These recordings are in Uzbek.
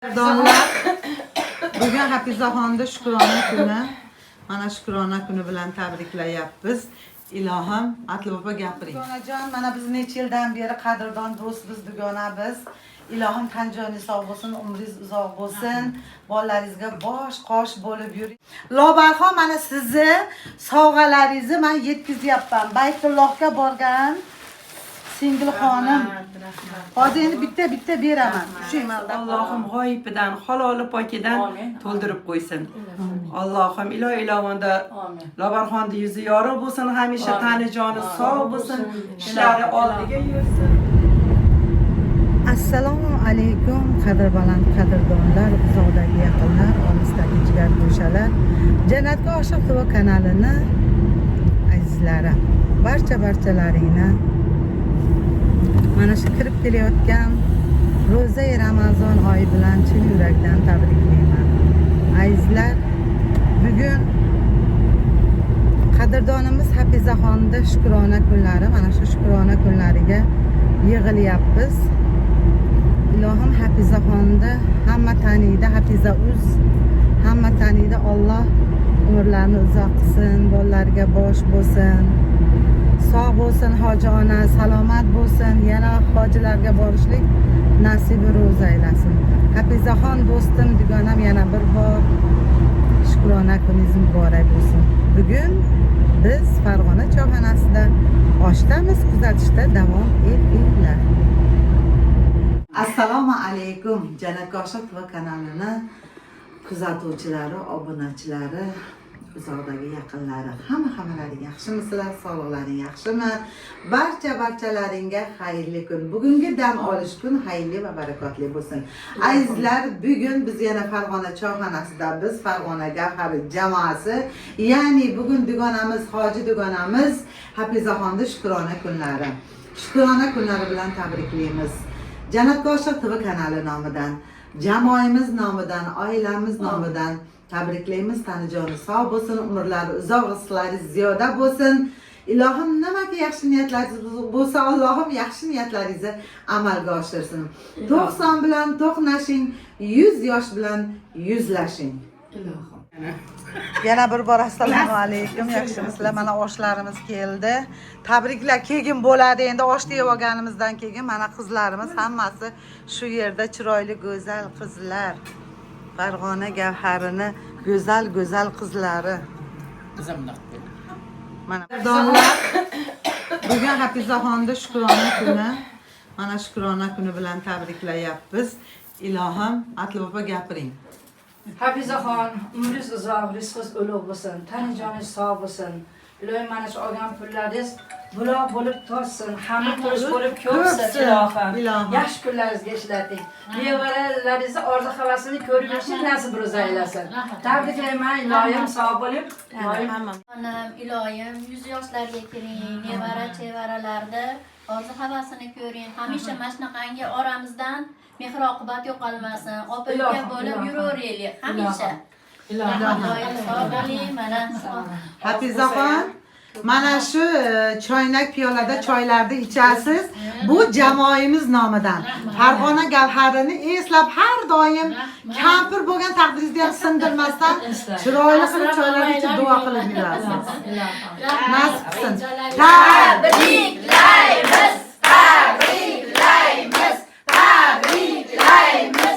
Donlar, bugün Hafizaxonda Shukrona kuni. Mana Shukrona kuni bilan tabriklayapmiz. Ilohim, Atli bobo gapiring. Donajon, mana biz necha yildan beri qadrdon do'stmiz, dugonamiz. Ilohim tan joni sog' bo'lsin, umringiz uzoq bo'lsin. Bolalaringizga bosh qosh bo'lib yuring. Lobarxon, mana sizni sovg'alaringizni men yetkazyapman. Baytullohga borgan singil xonim. Hozir endi bitta beraman. Shu emalda. Allohim g'oyibidan, haloli pokidan to'ldirib qo'ysin. Allohim ilovonda Lobarxonda yuzi yorug' bo'lsin, hamisha tani joni sog' bo'lsin, ishlari oldiga yursin. Assalomu alaykum qadrbaland qadrdonlar, uzoqdagi yaqinlar, olisdagi jigargo'shalar. Jannatga oshiq TV kanalini azizlarim, barchalaringni mana shu kirib kelayotgan ro'za-i Ramazon oyi bilan chin yurakdan tabriklayman. Azizlar, bugun qadrdonimiz Hafizaxonda Shukrona kunlari, mana shu Shukrona kunlariga yig'ilyapmiz. Ilohim Hafizaxonda hamma taniydi, Hafizauz hamma taniydi. Alloh umrlarini uzoq qilsin, bolalarga bosh bo'lsin. Sog' bo'lsin, hoji ona salomat bo'lsin, yana hojilarga borishlik nasibi ro'za aylasin. Hafizaxon do'stim, dugonam, yana bir bor Shukrona kuningiz muborak bo'lsin. Bugun biz Farg'ona choyxonasida oshdamiz, kuzatishda davom etinglar. Assalomu alaykum Jannatga oshiq TV kanalini kuzatuvchilari, obunachilari, uzoqdagi yaqinlari, hammalaring yaxshimisizlar? Sog'liqlaring yaxshimi? Barchalaringga xayrli kun. Bugungi dam olish kun xayrli va barakotli bo'lsin. Azizlar, bugun biz yana Farg'ona choyxonasida, biz Farg'ona Gavhari jamoasi, ya'ni bugun dugonamiz, hoji dugonamiz Hafizaxonda Shukrona kunlari. Shukrona kunlari bilan tabriklaymiz. Jannatga oshiq TV kanali nomidan, jamoamiz nomidan, oilamiz nomidan tabriklaymiz. Tani joni sog' bo'lsin, umrlari uzoq, rizqlari ziyoda bo'lsin. Ilohim nimaki yaxshi niyatlaringiz bo'lsa, Allohim yaxshi niyatlaringizni amalga oshirsin. 90 bilan to'qnashing, 100 yosh bilan yuzlashing. Ilohim. Yana bir bor assalomu alaykum, yaxshimisizlar? Mana oshlarimiz keldi. Tabriklar keyin bo'ladi. Endi oshni yeb olganimizdan keyin mana qizlarimiz hammasi shu yerda, chiroyli go'zal qizlar. Farg'ona Gavharini go'zal qizlari. Mana donlar, bugun Hafizaxonda Shukrona kuni. Mana Shukrona kuni bilan tabriklayapmiz. Ilohim, Atli bobo gapiring. Hafizaxon, umringiz uzoq, rizqingiz ulug' bo'lsin, tani joningiz sog' bo'lsin. Ilohim, mana shu olgan pullaringiz buloq bo'lib toshsin, hamma to'sh bo'lib ko'psin. Ilohim, yaxshi kunlaringizga ishlating. Nevaralaringizni orzu havasini ko'rib yashashni nasib ro'za aylasin. Tabriklayman, ilohim, sog' bo'lib. Onam, ilohim, 100 yoshlarga kiring, nevara chevaralarda orzu havasini ko'ring. Hamisha mana shunaqangi oramizdan mehr oqibat yo'qolmasin. Opa-uka bo'lib yuraveraylik hamisha. Ilohim sog' bo'ling, mana Hafizaxon, mana shu choynak piyolada choylarni ichasiz. Bu jamoamiz nomidan. Farg'ona Gavharini eslab har doim kampir bo'lgan taqdiringizni ham sindirmasdan chiroyli qilib choylarni ichib duo qilib yurasiz. Nasib qilsin. Tabriklaymiz, tabriklaymiz, tabriklaymiz.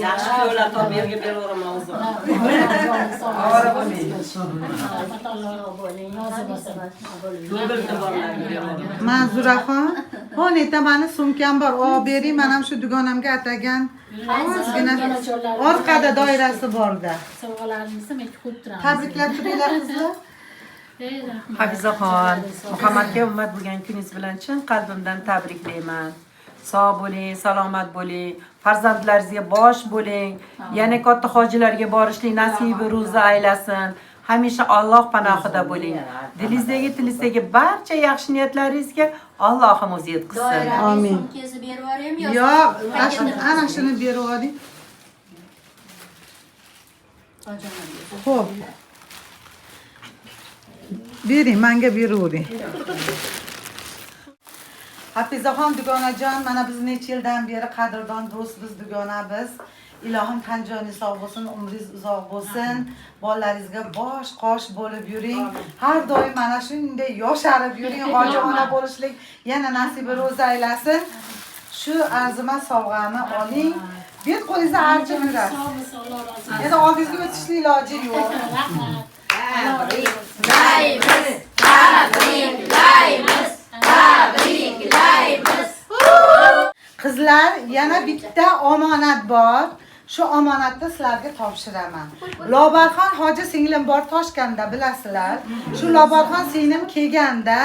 Yaxshi ko'lar top yerga beraverman o'zim. Manzuraxon, honeta mani sumkam bor. Olib bering, men ham shu dugonamga atagan ozgina orqada doirasi borda. Sovg'alaringizni men kutib turaman. Tabriklab turinglar qizlar. Hafizaxon, Muhammadga ummat bo'lgan kuningiz bilan chin qalbimdan tabriklayman. Sog' bo'ling, salomat bo'ling, farzandlaringizga bosh bo'ling, yana katta hojilarga borishlik nasibi ro'za aylasin. Hamisha Alloh panohida bo'ling. Dilingizdagi barcha yaxshi niyatlaringizga Allohim o'zi yetkazsin. Amin. Sumkangizni berib yuborim yo? Yo'q, ana shuni berib oling. Xo'p. Bering, menga beravering. Hafizaxon dugonajon, mana biz necha yildan beri qadrdon do'stmiz, dugonamiz. Ilohim tan joyingiz sog' bo'lsin, umringiz uzoq bo'lsin. Bolalaringizga bosh qosh bo'lib yuring. Har doim mana shunday yosharib yuring. Hoji ona bo'lishlik yana nasibi ro'za aylasin. Shu arzimas sovg'ani oling. Bet qo'lingizda archib yurasiz. Sog' bo'lsin, Alloh rozi bo'lsin. Endi oldingizga o'tishni iloji yo'q. Rahmat. Qizlar, yana bitta omonat bor. Shu omonatni sizlarga topshiraman. Lobarxon hoji singlim bor Toshkentda, bilasizlar. Shu Lobarxon singlim kelganda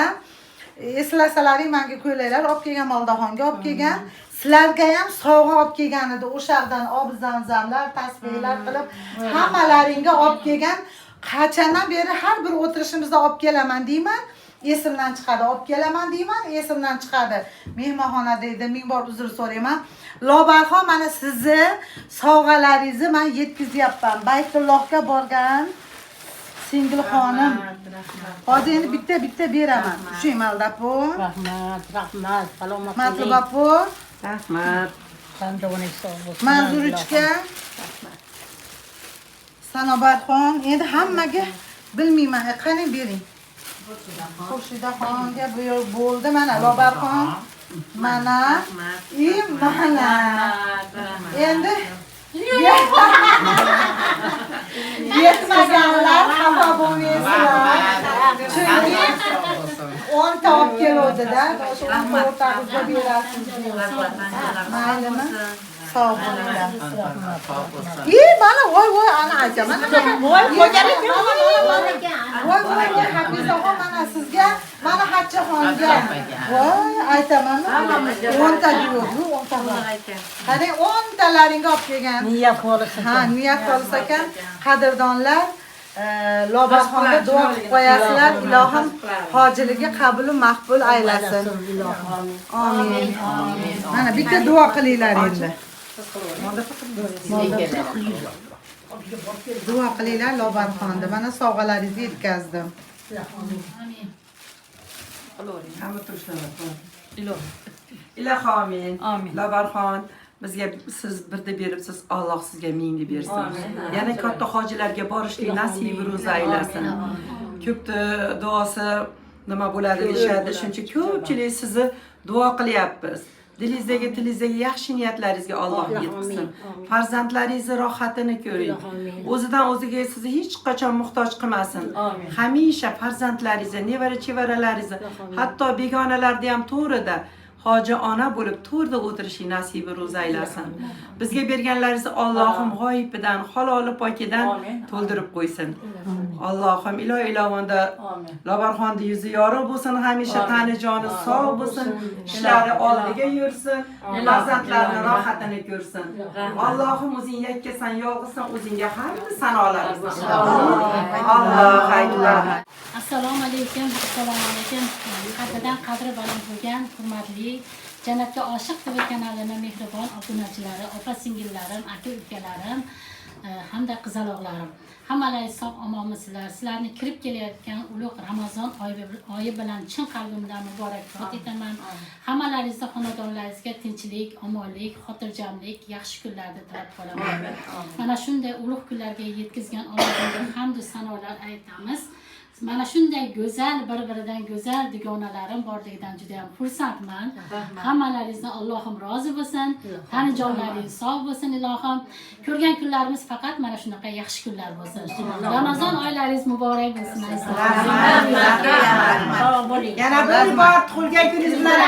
eslasalaring menga ko'ylaklar olib kelgan, Moldaxonga olib kelgan. Sizlarga ham sovg'a olib kelgan edi. O'shadan ob zamzamlar, tasbihlar qilib hammalaringga olib kelgan. Qachondan beri har bir o'tirishimizda olib kelaman deyman. Esimdan chiqadi, olib kelaman deyman, esimdan chiqadi. Mehmonxonada edi, ming bor uzr so'rayman. Lobarxon, mana sizni sovg'alaringizni men yetkazyapman. Baytullohga borgan singil xonim. Hozir endi bitta beraman. Shu maldapu. Rahmat. Salomat Matlubapu. Rahmat. Qandoningiz sog' bo'lsin. Manzurichka. Sanobatxon. Endi hammaga bilmayman, qani bering. Xurshidxonga bu bo'ldi, mana Lobarxon. Mana mana endi yetmaganlar xafa bo'lmaysizlar. Chunki 10 ta olib keluvdi-da, o'sha o'rtag'izga berasiz. Maylimi? Sog' bo'linglar. Mana voy ana aytaman. Voy qo'yganik voy Hafizaxon, mana sizga, mana Hajjaxonga. Voy aytaman. 10 ta yo'q, 10 ta bor. Qarang, 10 talaringga olib kelgan. Niyat xolis. Ha, niyat xolis ekan. Qadrdonlar, Lobarxonga duo qilib qo'yasizlar. Ilohim hojiligi qabul maqbul aylasin. Amin. Mana bitta duo qilinglar endi. Duo qilinglar Lobarxonni. Mana sovg'alaringizni yetkazdim. Ilohi amin. Lobarxon, bizga siz birda beribsiz, Alloh sizga mingni bersin. Yana katta hojilarga borishlik nasib ro'za aylasin. Ko'pni duosi nima bo'ladi deyshadi. Shuncha ko'pchilik sizni duo qilyapmiz. Tilingizdagi yaxshi niyatlaringizga Alloh yetkazsin. Farzandlaringizni rohatini ko'ring. O'zidan o'ziga sizni hech qachon muhtoj qilmasin. Hamisha farzandlaringizni, nevara-chevaralaringizni, hatto begonalarda ham to'g'rida hoji ona bo'lib to'rda o'tirishing nasibi ro'za aylasin. Bizga berganlaringizni Allohim g'oyibidan, haloli pokidan to'ldirib qo'ysin. Allohim ilovonda Lobarxonni yuzi yorug' bo'lsin, hamisha tani joni sog' bo'lsin, ishlari oldiga yursin, farzandlarini rohatini ko'rsin. Allohim o'zing yakkasan, yolg'izsan, o'zingga hamd sanolarimiz bo'lsin. Allohu akbar. Assalomu alaykum. Qadrdan qadri baland bo'lgan hurmatli Jannatga oshiq TV kanalining mehribon obunachilari, opa-singillarim, aka-ukalarim hamda qizaloqlarim. Hammalaringiz sog' omonmisizlar? Sizlarni kirib kelayotgan ulug' Ramazon oyi bilan chin qalbimdan muborakbod etaman. Hammalaringizga, xonadonlaringizga tinchlik, omonlik, xotirjamlik, yaxshi kunlarni tilab qolaman. Mana shunday ulug' kunlarga yetkazgan Allohga hamd va sanolar aytamiz. Mana shunday go'zal, bir-biridan go'zal dugonalarim borligidan juda ham xursandman. Hammalaringizdan Allohim rozi bo'lsin. Tani jonlaringiz sog' bo'lsin ilohim. Ko'rgan kunlarimiz faqat mana shunaqa yaxshi kunlar bo'lsin. Ramazon oylaringiz muborak bo'lsin. Yana bir bor tug'ilgan kuningiz bilan